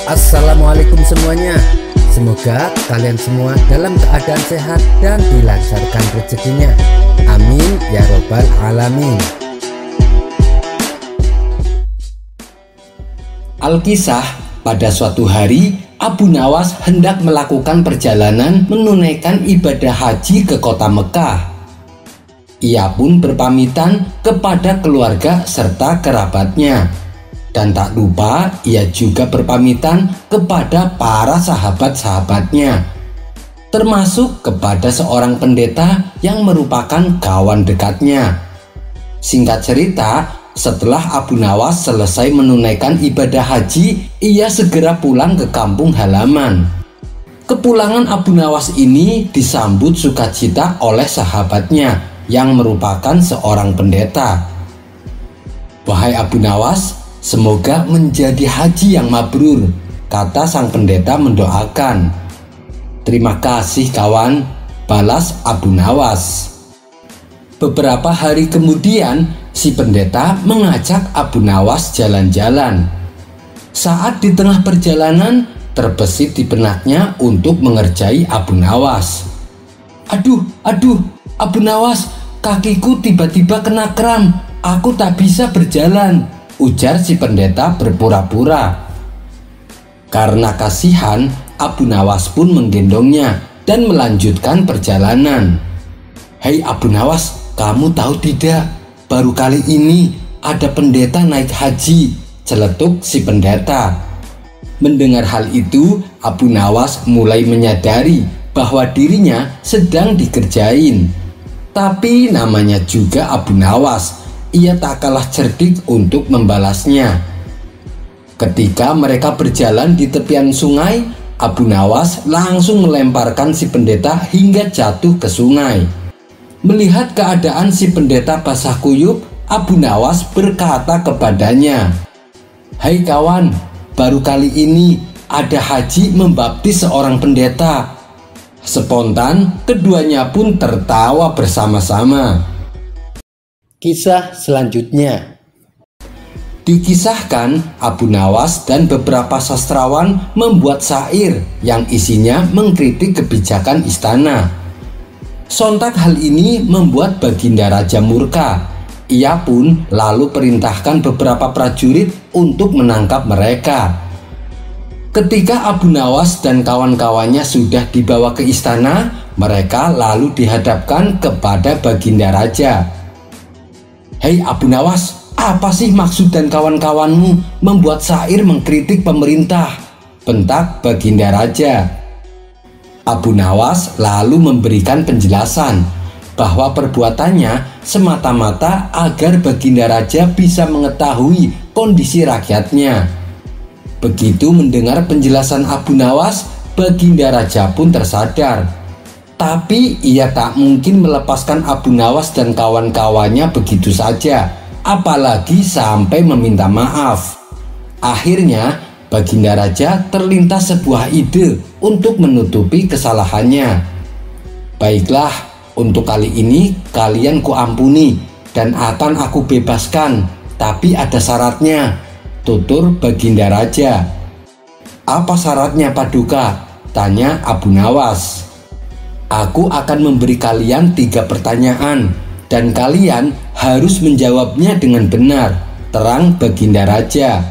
Assalamualaikum semuanya. Semoga kalian semua dalam keadaan sehat dan dilancarkan rezekinya. Amin ya robbal alamin. Alkisah, pada suatu hari Abu Nawas hendak melakukan perjalanan menunaikan ibadah haji ke kota Mekah. Ia pun berpamitan kepada keluarga serta kerabatnya. Dan tak lupa ia juga berpamitan kepada para sahabat-sahabatnya, termasuk kepada seorang pendeta yang merupakan kawan dekatnya. Singkat cerita, setelah Abu Nawas selesai menunaikan ibadah haji, ia segera pulang ke kampung halaman. Kepulangan Abu Nawas ini disambut sukacita oleh sahabatnya yang merupakan seorang pendeta. "Wahai Abu Nawas, semoga menjadi haji yang mabrur," kata sang pendeta mendoakan. "Terima kasih kawan," balas Abu Nawas. Beberapa hari kemudian, si pendeta mengajak Abu Nawas jalan-jalan. Saat di tengah perjalanan, terbesit di benaknya untuk mengerjai Abu Nawas. Aduh, Abu Nawas, kakiku tiba-tiba kena kram, aku tak bisa berjalan," ujar si pendeta berpura-pura. Karena kasihan, Abu Nawas pun menggendongnya dan melanjutkan perjalanan. "Hei Abu Nawas, kamu tahu tidak, baru kali ini ada pendeta naik haji," celetuk si pendeta. Mendengar hal itu, Abu Nawas mulai menyadari bahwa dirinya sedang dikerjain. Tapi namanya juga Abu Nawas, ia tak kalah cerdik untuk membalasnya. Ketika mereka berjalan di tepian sungai, Abu Nawas langsung melemparkan si pendeta hingga jatuh ke sungai. Melihat keadaan si pendeta basah kuyup, Abu Nawas berkata kepadanya, "Hai kawan, baru kali ini ada haji membaptis seorang pendeta." Spontan, keduanya pun tertawa bersama-sama. Kisah selanjutnya. Dikisahkan Abu Nawas dan beberapa sastrawan membuat syair yang isinya mengkritik kebijakan istana. Sontak hal ini membuat Baginda Raja murka. Ia pun lalu perintahkan beberapa prajurit untuk menangkap mereka. Ketika Abu Nawas dan kawan-kawannya sudah dibawa ke istana, mereka lalu dihadapkan kepada Baginda Raja. "Hei Abu Nawas, apa sih maksud dan kawan-kawanmu membuat syair mengkritik pemerintah?" bentak Baginda Raja. Abu Nawas lalu memberikan penjelasan bahwa perbuatannya semata-mata agar Baginda Raja bisa mengetahui kondisi rakyatnya. Begitu mendengar penjelasan Abu Nawas, Baginda Raja pun tersadar. Tapi ia tak mungkin melepaskan Abu Nawas dan kawan-kawannya begitu saja, apalagi sampai meminta maaf. Akhirnya, Baginda Raja terlintas sebuah ide untuk menutupi kesalahannya. "Baiklah, untuk kali ini kalian kuampuni dan akan aku bebaskan, tapi ada syaratnya," tutur Baginda Raja. "Apa syaratnya Paduka?" tanya Abu Nawas. "Aku akan memberi kalian 3 pertanyaan dan kalian harus menjawabnya dengan benar," terang Baginda Raja.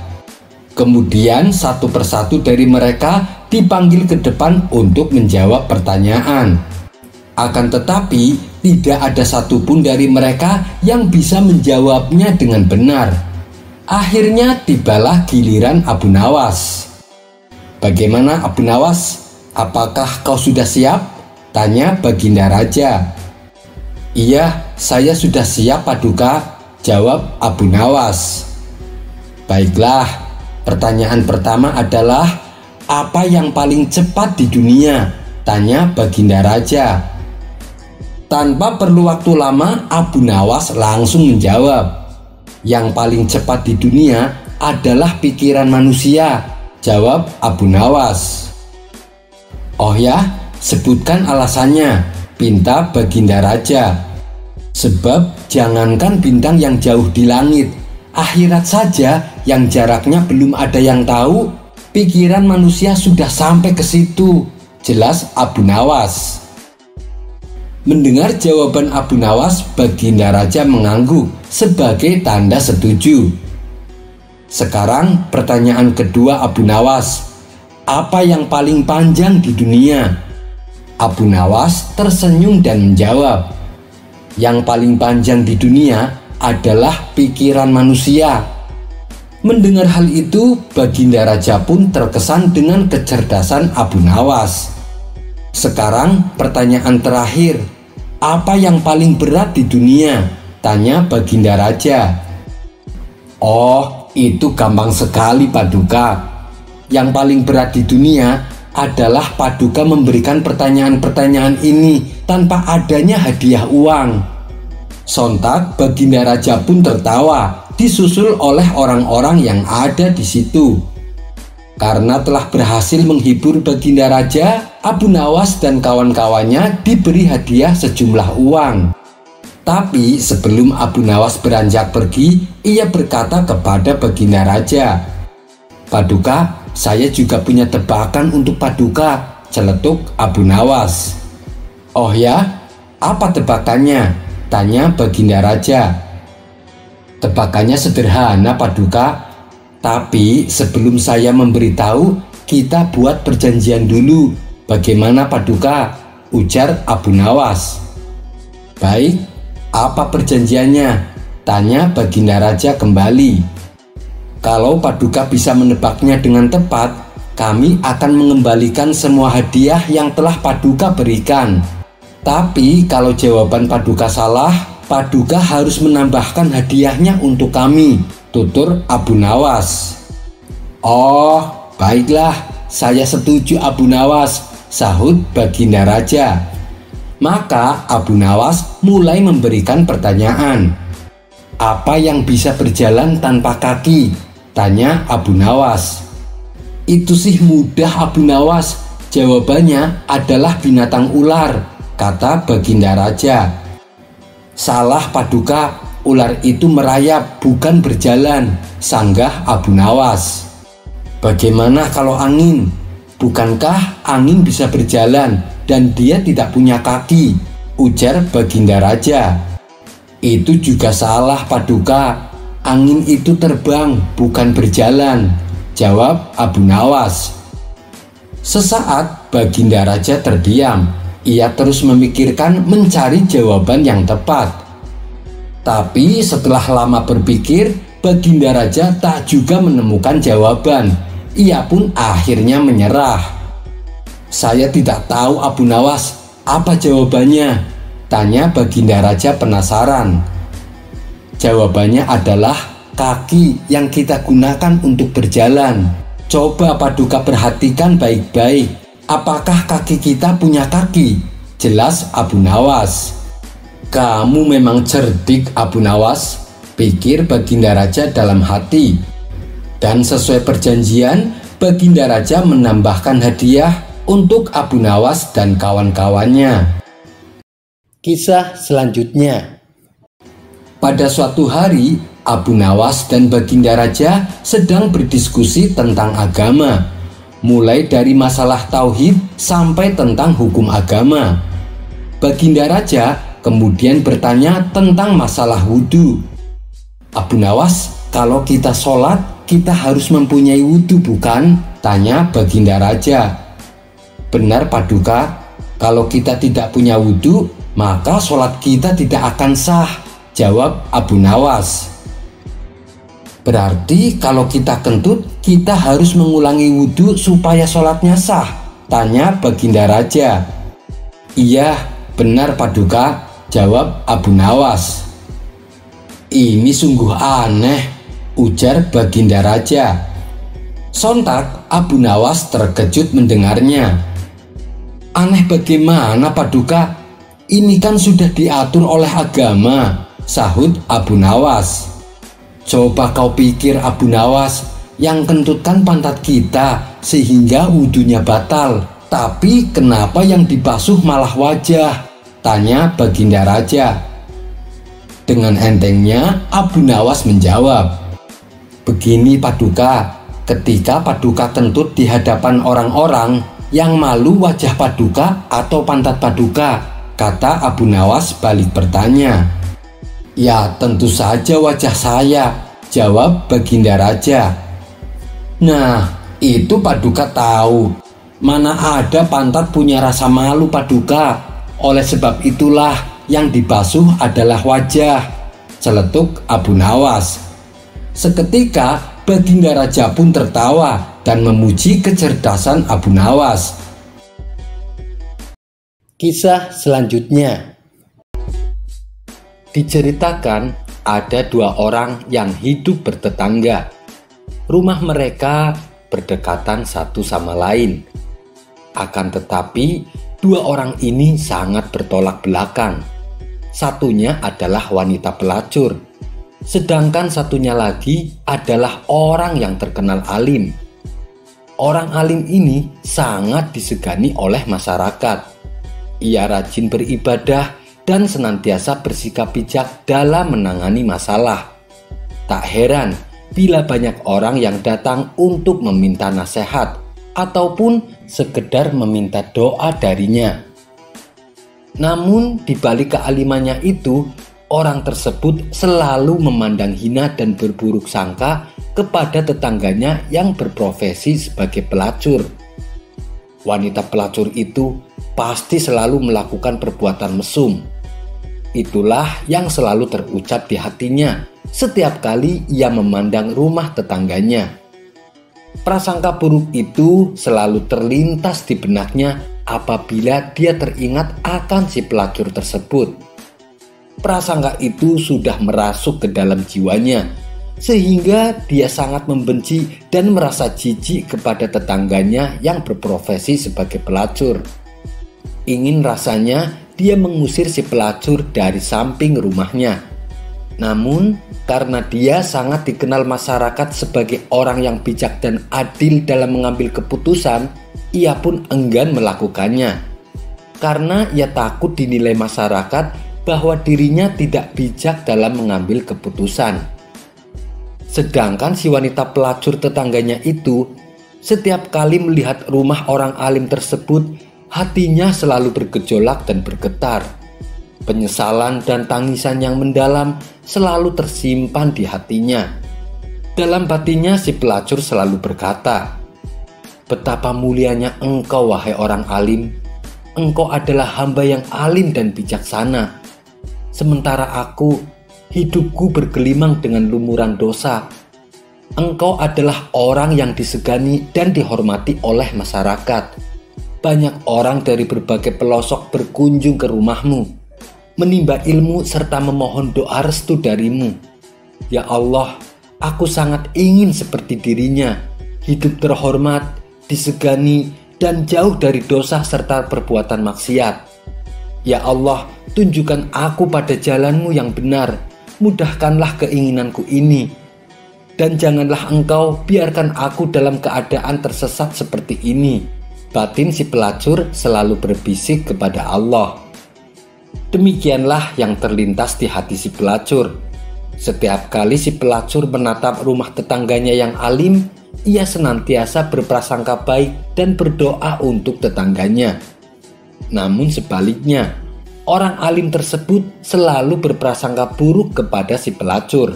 Kemudian satu persatu dari mereka dipanggil ke depan untuk menjawab pertanyaan. Akan tetapi tidak ada satupun dari mereka yang bisa menjawabnya dengan benar. Akhirnya tibalah giliran Abu Nawas. "Bagaimana Abu Nawas? Apakah kau sudah siap?" tanya Baginda Raja. "Iya, saya sudah siap Paduka," jawab Abu Nawas. "Baiklah, pertanyaan pertama adalah, apa yang paling cepat di dunia?" tanya Baginda Raja. Tanpa perlu waktu lama, Abu Nawas langsung menjawab, "Yang paling cepat di dunia adalah pikiran manusia," jawab Abu Nawas. "Oh ya, sebutkan alasannya," pinta Baginda Raja. "Sebab jangankan bintang yang jauh di langit, akhirat saja yang jaraknya belum ada yang tahu, Pikiran manusia sudah sampai ke situ, jelas Abu Nawas. Mendengar jawaban Abu Nawas, Baginda Raja mengangguk sebagai tanda setuju. Sekarang pertanyaan kedua Abu Nawas, apa yang paling panjang di dunia? Abu Nawas tersenyum dan menjawab, yang paling panjang di dunia adalah pikiran manusia. Mendengar hal itu, Baginda Raja pun terkesan dengan kecerdasan Abu Nawas. Sekarang pertanyaan terakhir, apa yang paling berat di dunia? Tanya Baginda Raja. Oh, itu gampang sekali Paduka. Yang paling berat di dunia adalah Paduka memberikan pertanyaan-pertanyaan ini tanpa adanya hadiah uang. Sontak Baginda Raja pun tertawa, disusul oleh orang-orang yang ada di situ. Karena telah berhasil menghibur Baginda Raja, Abu Nawas dan kawan-kawannya diberi hadiah sejumlah uang. Tapi sebelum Abu Nawas beranjak pergi, ia berkata kepada Baginda Raja, Paduka, saya juga punya tebakan untuk Paduka, celetuk Abu Nawas. Oh ya, apa tebakannya? Tanya Baginda Raja. Tebakannya sederhana Paduka, tapi sebelum saya memberitahu, kita buat perjanjian dulu. Bagaimana Paduka? Ujar Abu Nawas. Baik, apa perjanjiannya? Tanya Baginda Raja kembali. Kalau Paduka bisa menebaknya dengan tepat, kami akan mengembalikan semua hadiah yang telah Paduka berikan. Tapi kalau jawaban Paduka salah, Paduka harus menambahkan hadiahnya untuk kami, tutur Abu Nawas. Oh, baiklah, saya setuju Abu Nawas, sahut Baginda Raja. Maka Abu Nawas mulai memberikan pertanyaan. Apa yang bisa berjalan tanpa kaki? Tanya Abu Nawas. Itu sih mudah Abu Nawas, jawabannya adalah binatang ular, kata Baginda Raja. Salah Paduka, ular itu merayap bukan berjalan, sanggah Abu Nawas. Bagaimana kalau angin? Bukankah angin bisa berjalan dan dia tidak punya kaki? Ujar Baginda Raja. Itu juga salah Paduka, angin itu terbang bukan berjalan, jawab Abu Nawas. Sesaat Baginda Raja terdiam. Ia terus memikirkan mencari jawaban yang tepat. Tapi setelah lama berpikir, Baginda Raja tak juga menemukan jawaban. Ia pun akhirnya menyerah. Saya tidak tahu Abu Nawas, apa jawabannya? Tanya Baginda Raja penasaran. Jawabannya adalah kaki yang kita gunakan untuk berjalan. Coba Paduka perhatikan baik-baik. Apakah kaki kita punya kaki? Jelas Abu Nawas. Kamu memang cerdik Abu Nawas, pikir Baginda Raja dalam hati. Dan sesuai perjanjian, Baginda Raja menambahkan hadiah untuk Abu Nawas dan kawan-kawannya. Kisah selanjutnya. Pada suatu hari, Abu Nawas dan Baginda Raja sedang berdiskusi tentang agama, mulai dari masalah tauhid sampai tentang hukum agama. Baginda Raja kemudian bertanya tentang masalah wudhu. Abu Nawas, kalau kita sholat, kita harus mempunyai wudhu bukan? Tanya Baginda Raja. Benar Paduka, kalau kita tidak punya wudhu, maka sholat kita tidak akan sah, jawab Abu Nawas. Berarti kalau kita kentut, kita harus mengulangi wudhu supaya sholatnya sah? Tanya Baginda Raja. Iya, benar Paduka, jawab Abu Nawas. Ini sungguh aneh, ujar Baginda Raja. Sontak Abu Nawas terkejut mendengarnya. Aneh bagaimana Paduka? Ini kan sudah diatur oleh agama, sahut Abu Nawas. Coba kau pikir Abu Nawas, yang kentutkan pantat kita sehingga wudhunya batal. Tapi kenapa yang dibasuh malah wajah? Tanya Baginda Raja. Dengan entengnya Abu Nawas menjawab. Begini Paduka, ketika Paduka kentut di hadapan orang-orang, yang malu wajah Paduka atau pantat Paduka? Kata Abu Nawas balik bertanya. Ya tentu saja wajah saya, jawab Baginda Raja. Nah, itu Paduka tahu. Mana ada pantat punya rasa malu Paduka. Oleh sebab itulah yang dibasuh adalah wajah, celetuk Abu Nawas. Seketika Baginda Raja pun tertawa dan memuji kecerdasan Abu Nawas. Kisah selanjutnya. Diceritakan ada dua orang yang hidup bertetangga. Rumah mereka berdekatan satu sama lain. Akan tetapi dua orang ini sangat bertolak belakang. Satunya adalah wanita pelacur, sedangkan satunya lagi adalah orang yang terkenal alim. Orang alim ini sangat disegani oleh masyarakat. Ia rajin beribadah dan senantiasa bersikap bijak dalam menangani masalah. Tak heran bila banyak orang yang datang untuk meminta nasihat ataupun sekedar meminta doa darinya. Namun di balik kealimannya itu, orang tersebut selalu memandang hina dan berburuk sangka kepada tetangganya yang berprofesi sebagai pelacur. Wanita pelacur itu pasti selalu melakukan perbuatan mesum. Itulah yang selalu terucap di hatinya setiap kali ia memandang rumah tetangganya. Prasangka buruk itu selalu terlintas di benaknya apabila dia teringat akan si pelacur tersebut. Prasangka itu sudah merasuk ke dalam jiwanya, sehingga dia sangat membenci dan merasa jijik kepada tetangganya yang berprofesi sebagai pelacur. Ingin rasanya dia mengusir si pelacur dari samping rumahnya. Namun, karena dia sangat dikenal masyarakat sebagai orang yang bijak dan adil dalam mengambil keputusan, ia pun enggan melakukannya. Karena ia takut dinilai masyarakat bahwa dirinya tidak bijak dalam mengambil keputusan. Sedangkan si wanita pelacur tetangganya itu, setiap kali melihat rumah orang alim tersebut, hatinya selalu bergejolak dan bergetar. Penyesalan dan tangisan yang mendalam selalu tersimpan di hatinya. Dalam batinnya si pelacur selalu berkata, "Betapa mulianya engkau wahai orang alim. Engkau adalah hamba yang alim dan bijaksana. Sementara aku, hidupku bergelimang dengan lumuran dosa. Engkau adalah orang yang disegani dan dihormati oleh masyarakat. Banyak orang dari berbagai pelosok berkunjung ke rumahmu, menimba ilmu serta memohon doa restu darimu. Ya Allah, aku sangat ingin seperti dirinya, hidup terhormat, disegani, dan jauh dari dosa serta perbuatan maksiat. Ya Allah, tunjukkan aku pada jalanmu yang benar, mudahkanlah keinginanku ini. Dan janganlah engkau biarkan aku dalam keadaan tersesat seperti ini." Batin si pelacur selalu berbisik kepada Allah. Demikianlah yang terlintas di hati si pelacur. Setiap kali si pelacur menatap rumah tetangganya yang alim, ia senantiasa berprasangka baik dan berdoa untuk tetangganya. Namun sebaliknya, orang alim tersebut selalu berprasangka buruk kepada si pelacur.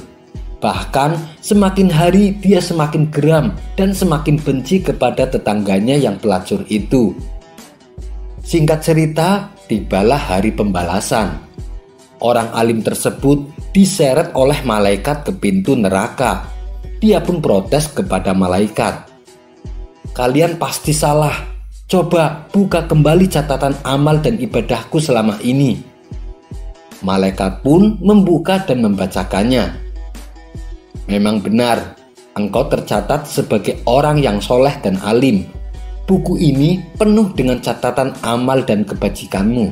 Bahkan semakin hari dia semakin geram dan semakin benci kepada tetangganya yang pelacur itu. Singkat cerita, tibalah hari pembalasan. Orang alim tersebut diseret oleh malaikat ke pintu neraka. Dia pun protes kepada malaikat, "Kalian pasti salah. Coba buka kembali catatan amal dan ibadahku selama ini." Malaikat pun membuka dan membacakannya. "Memang benar, engkau tercatat sebagai orang yang soleh dan alim. Buku ini penuh dengan catatan amal dan kebajikanmu.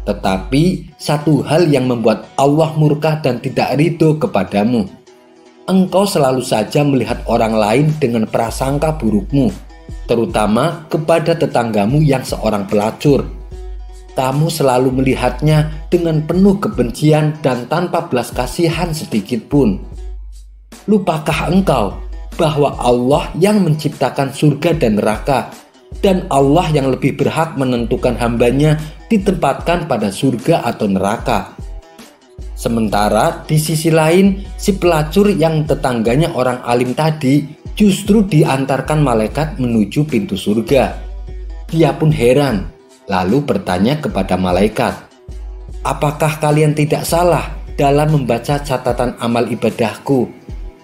Tetapi satu hal yang membuat Allah murka dan tidak ridho kepadamu. Engkau selalu saja melihat orang lain dengan prasangka burukmu, terutama kepada tetanggamu yang seorang pelacur. Kamu selalu melihatnya dengan penuh kebencian dan tanpa belas kasihan sedikit pun. Lupakah engkau bahwa Allah yang menciptakan surga dan neraka, dan Allah yang lebih berhak menentukan hambanya ditempatkan pada surga atau neraka. Sementara di sisi lain, si pelacur yang tetangganya orang alim tadi justru diantarkan malaikat menuju pintu surga. Dia pun heran, lalu bertanya kepada malaikat, "Apakah kalian tidak salah dalam membaca catatan amal ibadahku?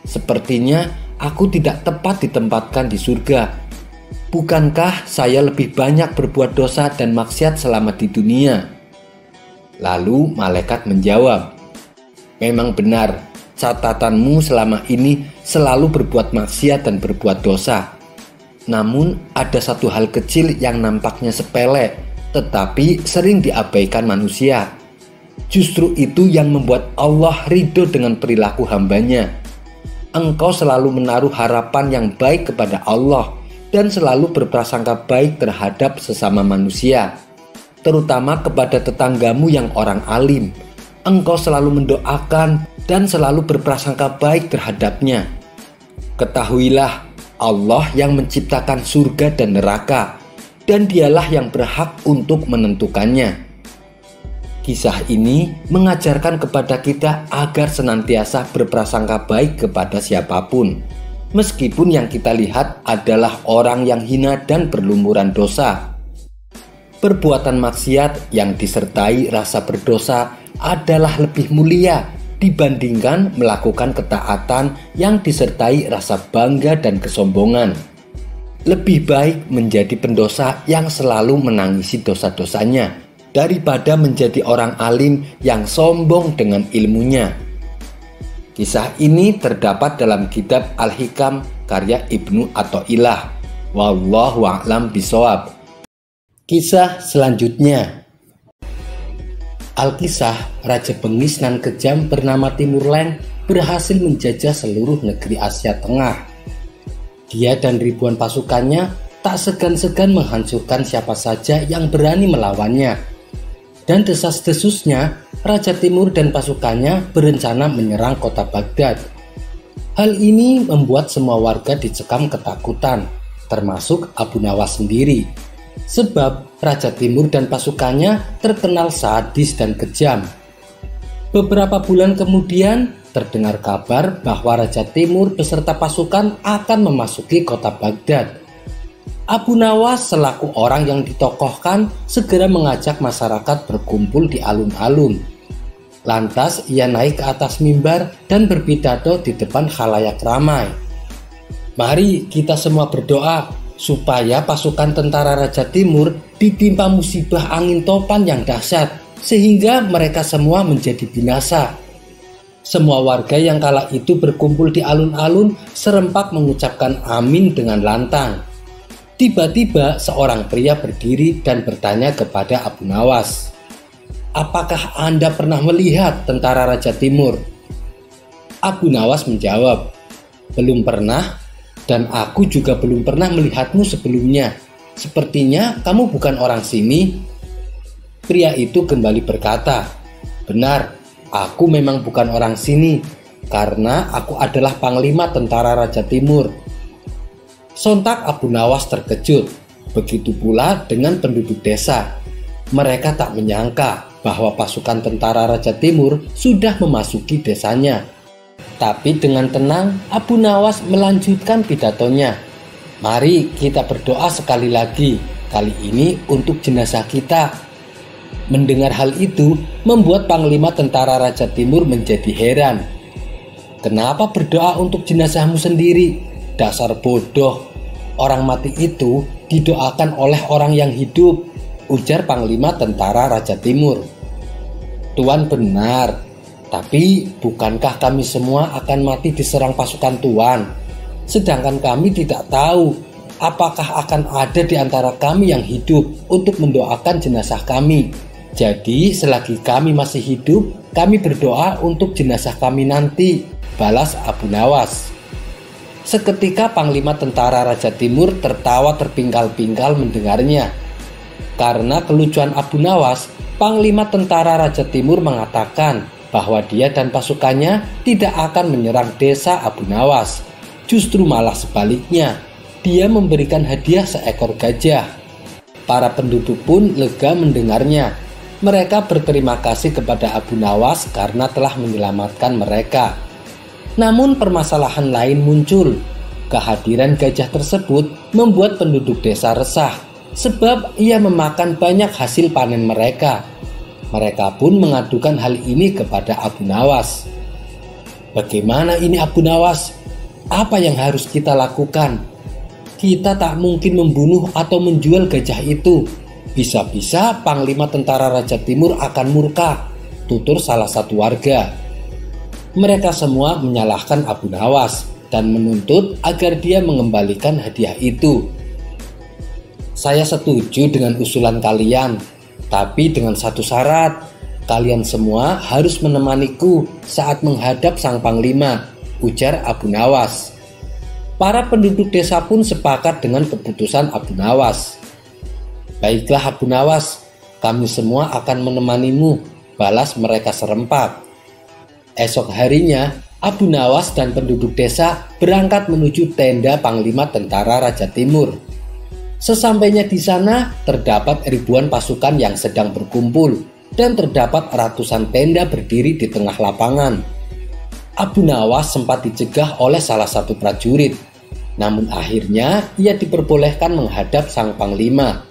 Sepertinya aku tidak tepat ditempatkan di surga. Bukankah saya lebih banyak berbuat dosa dan maksiat selama di dunia?" Lalu malaikat menjawab, "Memang benar, catatanmu selama ini selalu berbuat maksiat dan berbuat dosa. Namun ada satu hal kecil yang nampaknya sepele, tetapi sering diabaikan manusia. Justru itu yang membuat Allah ridho dengan perilaku hambanya. Engkau selalu menaruh harapan yang baik kepada Allah dan selalu berprasangka baik terhadap sesama manusia, terutama kepada tetanggamu yang orang alim. Engkau selalu mendoakan dan selalu berprasangka baik terhadapnya. Ketahuilah, Allah yang menciptakan surga dan neraka, dan dialah yang berhak untuk menentukannya." Kisah ini mengajarkan kepada kita agar senantiasa berprasangka baik kepada siapapun, meskipun yang kita lihat adalah orang yang hina dan berlumuran dosa. Perbuatan maksiat yang disertai rasa berdosa adalah lebih mulia dibandingkan melakukan ketaatan yang disertai rasa bangga dan kesombongan. Lebih baik menjadi pendosa yang selalu menangisi dosa-dosanya daripada menjadi orang alim yang sombong dengan ilmunya. Kisah ini terdapat dalam kitab Al-Hikam karya Ibnu Athaillah. Wallahu a'lam bishawab. Kisah selanjutnya. Alkisah, raja bengis nan kejam bernama Timur Leng berhasil menjajah seluruh negeri Asia Tengah. Dia dan ribuan pasukannya tak segan-segan menghancurkan siapa saja yang berani melawannya. Dan desas-desusnya, Raja Timur dan pasukannya berencana menyerang kota Baghdad. Hal ini membuat semua warga dicekam ketakutan, termasuk Abu Nawas sendiri. Sebab Raja Timur dan pasukannya terkenal sadis dan kejam. Beberapa bulan kemudian terdengar kabar bahwa Raja Timur beserta pasukan akan memasuki kota Baghdad. Abu Nawas selaku orang yang ditokohkan segera mengajak masyarakat berkumpul di alun-alun. Lantas ia naik ke atas mimbar dan berpidato di depan khalayak ramai. "Mari kita semua berdoa supaya pasukan tentara Raja Timur ditimpa musibah angin topan yang dahsyat, sehingga mereka semua menjadi binasa." Semua warga yang kala itu berkumpul di alun-alun serempak mengucapkan amin dengan lantang. Tiba-tiba seorang pria berdiri dan bertanya kepada Abu Nawas, "Apakah Anda pernah melihat tentara Raja Timur?" Abu Nawas menjawab, "Belum pernah, dan aku juga belum pernah melihatmu sebelumnya. Sepertinya kamu bukan orang sini." Pria itu kembali berkata, "Benar, aku memang bukan orang sini, karena aku adalah panglima tentara Raja Timur." Sontak Abu Nawas terkejut, begitu pula dengan penduduk desa. Mereka tak menyangka bahwa pasukan tentara Raja Timur sudah memasuki desanya. Tapi dengan tenang Abu Nawas melanjutkan pidatonya. "Mari kita berdoa sekali lagi, kali ini untuk jenazah kita." Mendengar hal itu membuat panglima tentara Raja Timur menjadi heran. "Kenapa berdoa untuk jenazahmu sendiri? Dasar bodoh, orang mati itu didoakan oleh orang yang hidup," ujar panglima tentara Raja Timur. "Tuan benar, tapi bukankah kami semua akan mati diserang pasukan Tuan? Sedangkan kami tidak tahu apakah akan ada di antara kami yang hidup untuk mendoakan jenazah kami. Jadi selagi kami masih hidup, kami berdoa untuk jenazah kami nanti," balas Abu Nawas. Seketika panglima tentara Raja Timur tertawa terpingkal-pingkal mendengarnya. Karena kelucuan Abu Nawas, panglima tentara Raja Timur mengatakan bahwa dia dan pasukannya tidak akan menyerang desa Abu Nawas. justru malah sebaliknya. Dia memberikan hadiah seekor gajah. Para penduduk pun lega mendengarnya. Mereka berterima kasih kepada Abu Nawas karena telah menyelamatkan mereka. Namun permasalahan lain muncul. Kehadiran gajah tersebut membuat penduduk desa resah, sebab ia memakan banyak hasil panen mereka. Mereka pun mengadukan hal ini kepada Abu Nawas. "Bagaimana ini Abu Nawas? Apa yang harus kita lakukan? Kita tak mungkin membunuh atau menjual gajah itu. Bisa-bisa Panglima Tentara Raja Timur akan murka," tutur salah satu warga. Mereka semua menyalahkan Abu Nawas dan menuntut agar dia mengembalikan hadiah itu. "Saya setuju dengan usulan kalian, tapi dengan satu syarat. Kalian semua harus menemaniku saat menghadap sang Panglima," ujar Abu Nawas. Para penduduk desa pun sepakat dengan keputusan Abu Nawas. "Baiklah Abu Nawas, kami semua akan menemanimu," balas mereka serempak. Esok harinya, Abu Nawas dan penduduk desa berangkat menuju tenda Panglima Tentara Raja Timur. Sesampainya di sana, terdapat ribuan pasukan yang sedang berkumpul dan terdapat ratusan tenda berdiri di tengah lapangan. Abu Nawas sempat dicegah oleh salah satu prajurit, namun akhirnya ia diperbolehkan menghadap sang Panglima.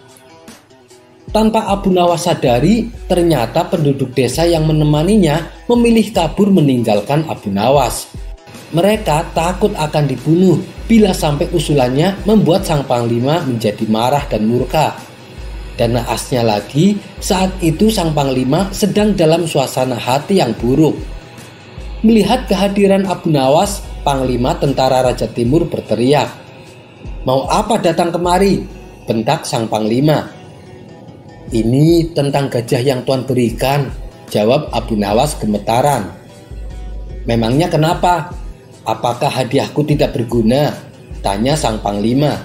Tanpa Abu Nawas sadari, ternyata penduduk desa yang menemaninya memilih kabur meninggalkan Abu Nawas. Mereka takut akan dibunuh bila sampai usulannya membuat sang Panglima menjadi marah dan murka. Dan naasnya lagi, saat itu sang Panglima sedang dalam suasana hati yang buruk. Melihat kehadiran Abu Nawas, Panglima Tentara Raja Timur berteriak. "Mau apa datang kemari?" bentak sang Panglima. "Ini tentang gajah yang Tuan berikan," jawab Abu Nawas gemetaran. "Memangnya kenapa? Apakah hadiahku tidak berguna?" tanya sang Panglima.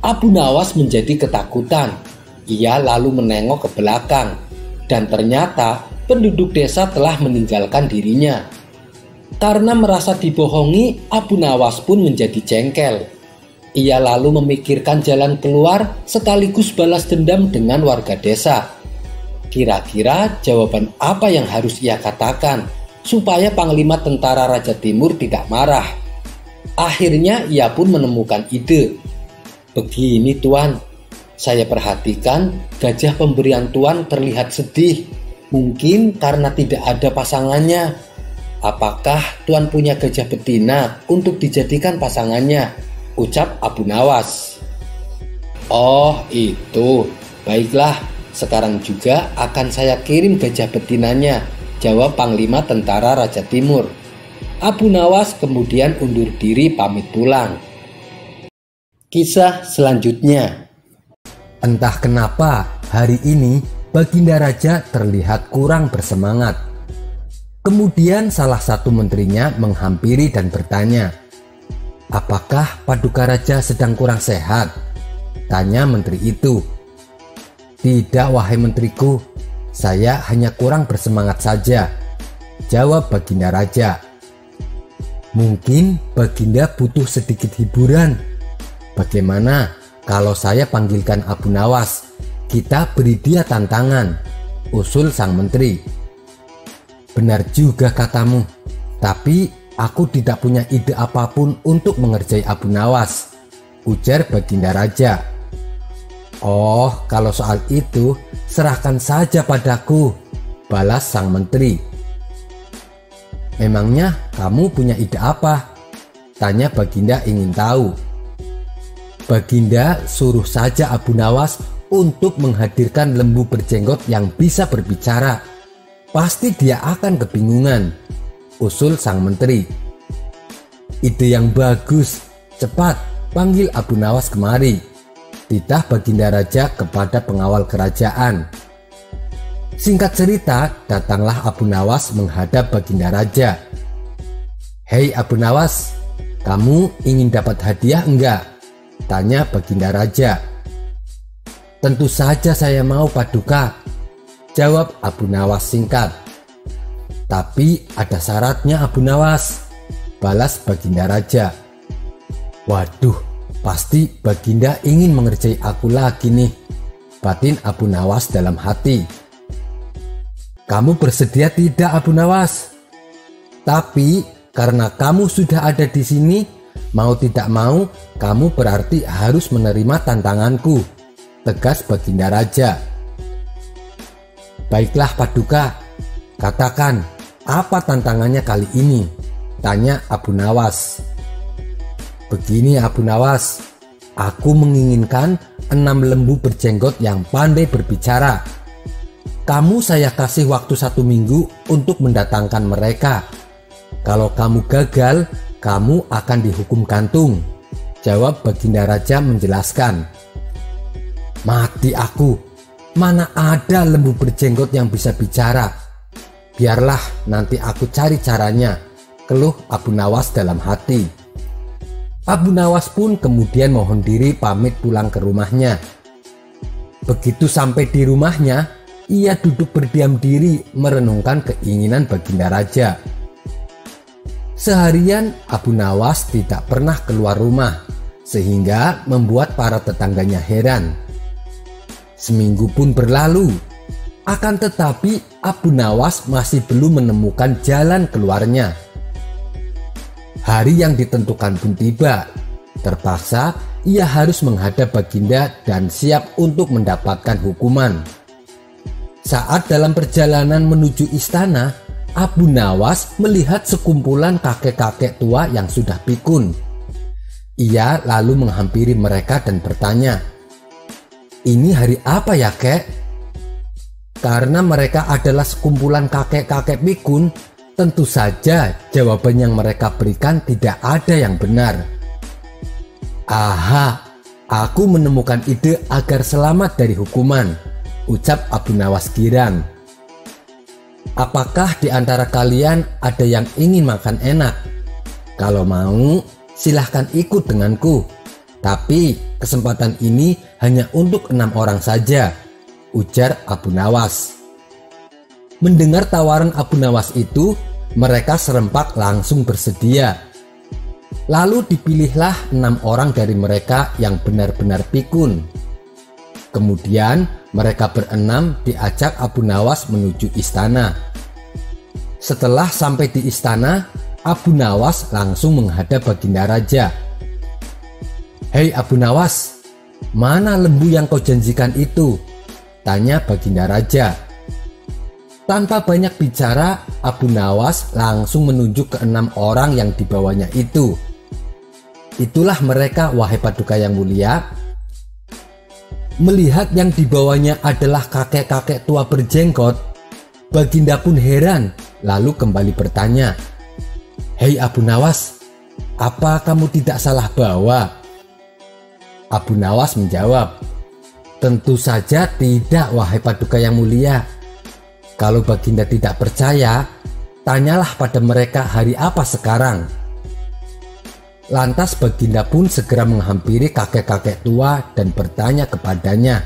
Abu Nawas menjadi ketakutan. Ia lalu menengok ke belakang, dan ternyata penduduk desa telah meninggalkan dirinya. Karena merasa dibohongi, Abu Nawas pun menjadi jengkel. Ia lalu memikirkan jalan keluar sekaligus balas dendam dengan warga desa. Kira-kira jawaban apa yang harus ia katakan supaya Panglima Tentara Raja Timur tidak marah? Akhirnya ia pun menemukan ide. "Begini Tuan, saya perhatikan gajah pemberian Tuan terlihat sedih. Mungkin karena tidak ada pasangannya. Apakah Tuan punya gajah betina untuk dijadikan pasangannya?" ucap Abu Nawas. "Oh itu, baiklah, sekarang juga akan saya kirim gajah betinanya," jawab Panglima Tentara Raja Timur. Abu Nawas kemudian undur diri pamit pulang. Kisah selanjutnya. Entah kenapa hari ini Baginda Raja terlihat kurang bersemangat. Kemudian salah satu menterinya menghampiri dan bertanya, "Apakah Paduka Raja sedang kurang sehat?" tanya menteri itu. "Tidak wahai menteriku, saya hanya kurang bersemangat saja," jawab Baginda Raja. "Mungkin Baginda butuh sedikit hiburan. Bagaimana kalau saya panggilkan Abu Nawas? Kita beri dia tantangan," usul sang menteri. "Benar juga katamu, tapi aku tidak punya ide apapun untuk mengerjai Abu Nawas," ujar Baginda Raja. "Oh, kalau soal itu serahkan saja padaku," balas sang menteri. "Memangnya kamu punya ide apa?" tanya Baginda ingin tahu. "Baginda suruh saja Abu Nawas untuk menghadirkan lembu berjenggot yang bisa berbicara. Pasti dia akan kebingungan," usul sang menteri. "Ide yang bagus, cepat panggil Abu Nawas kemari," titah Baginda Raja kepada pengawal kerajaan. Singkat cerita, datanglah Abu Nawas menghadap Baginda Raja. "Hei Abu Nawas, kamu ingin dapat hadiah enggak?" tanya Baginda Raja. "Tentu saja saya mau Paduka," jawab Abu Nawas singkat. "Tapi ada syaratnya Abu Nawas," balas Baginda Raja. Waduh, pasti Baginda ingin mengerjai aku lagi nih, batin Abu Nawas dalam hati. Kamu bersedia tidak, Abu Nawas? Tapi karena kamu sudah ada di sini, mau tidak mau kamu berarti harus menerima tantanganku, tegas Baginda Raja. Baiklah Paduka, katakan apa tantangannya kali ini, tanya Abu Nawas. Begini Abu Nawas, aku menginginkan 6 lembu berjenggot yang pandai berbicara. Kamu saya kasih waktu 1 minggu untuk mendatangkan mereka. Kalau kamu gagal, kamu akan dihukum gantung, jawab Baginda Raja menjelaskan. Mati aku, mana ada lembu berjenggot yang bisa bicara. Biarlah nanti aku cari caranya, keluh Abu Nawas dalam hati. Abu Nawas pun kemudian mohon diri pamit pulang ke rumahnya. Begitu sampai di rumahnya, ia duduk berdiam diri merenungkan keinginan Baginda Raja. Seharian Abu Nawas tidak pernah keluar rumah, sehingga membuat para tetangganya heran. Seminggu pun berlalu, akan tetapi Abu Nawas masih belum menemukan jalan keluarnya. Hari yang ditentukan pun tiba. Terpaksa ia harus menghadap Baginda dan siap untuk mendapatkan hukuman. Saat dalam perjalanan menuju istana, Abu Nawas melihat sekumpulan kakek-kakek tua yang sudah pikun. Ia lalu menghampiri mereka dan bertanya, "Ini hari apa ya, Kek?" Karena mereka adalah sekumpulan kakek-kakek pikun, tentu saja jawaban yang mereka berikan tidak ada yang benar. Aha, aku menemukan ide agar selamat dari hukuman, ucap Abu Nawas girang. Apakah di antara kalian ada yang ingin makan enak? Kalau mau, silahkan ikut denganku. Tapi kesempatan ini hanya untuk 6 orang saja, ujar Abu Nawas. Mendengar tawaran Abu Nawas itu, mereka serempak langsung bersedia. Lalu dipilihlah 6 orang dari mereka yang benar-benar pikun. Kemudian mereka berenam diajak Abu Nawas menuju istana. Setelah sampai di istana, Abu Nawas langsung menghadap Baginda Raja. "Hei Abu Nawas, mana lembu yang kau janjikan itu?" tanya Baginda Raja. Tanpa banyak bicara, Abu Nawas langsung menunjuk ke 6 orang yang dibawanya itu. Itulah mereka, wahai Paduka yang mulia. Melihat yang dibawanya adalah kakek-kakek tua berjenggot, Baginda pun heran, lalu kembali bertanya, "Hei Abu Nawas, apa kamu tidak salah bawa?" Abu Nawas menjawab, "Tentu saja tidak, wahai Paduka yang mulia. Kalau Baginda tidak percaya, tanyalah pada mereka hari apa sekarang." Lantas Baginda pun segera menghampiri kakek-kakek tua dan bertanya kepadanya.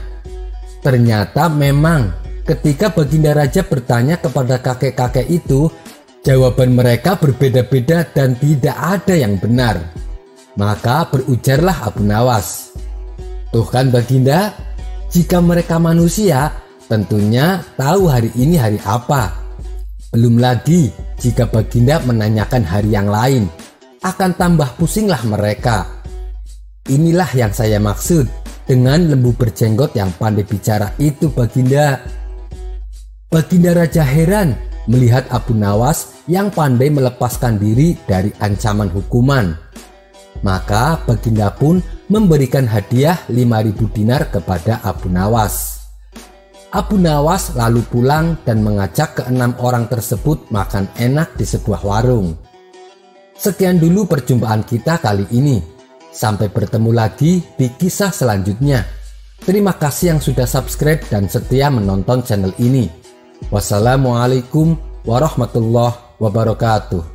Ternyata memang ketika Baginda Raja bertanya kepada kakek-kakek itu, jawaban mereka berbeda-beda dan tidak ada yang benar. Maka berujarlah Abu Nawas, "Tuh kan Baginda, jika mereka manusia, tentunya tahu hari ini hari apa. Belum lagi jika Baginda menanyakan hari yang lain, akan tambah pusinglah mereka. Inilah yang saya maksud dengan lembu berjenggot yang pandai bicara itu, Baginda." Baginda Raja heran melihat Abu Nawas yang pandai melepaskan diri dari ancaman hukuman. Maka Baginda pun memberikan hadiah 5.000 dinar kepada Abu Nawas. Abu Nawas lalu pulang dan mengajak ke-6 orang tersebut makan enak di sebuah warung. Sekian dulu perjumpaan kita kali ini. Sampai bertemu lagi di kisah selanjutnya. Terima kasih yang sudah subscribe dan setia menonton channel ini. Wassalamualaikum warahmatullahi wabarakatuh.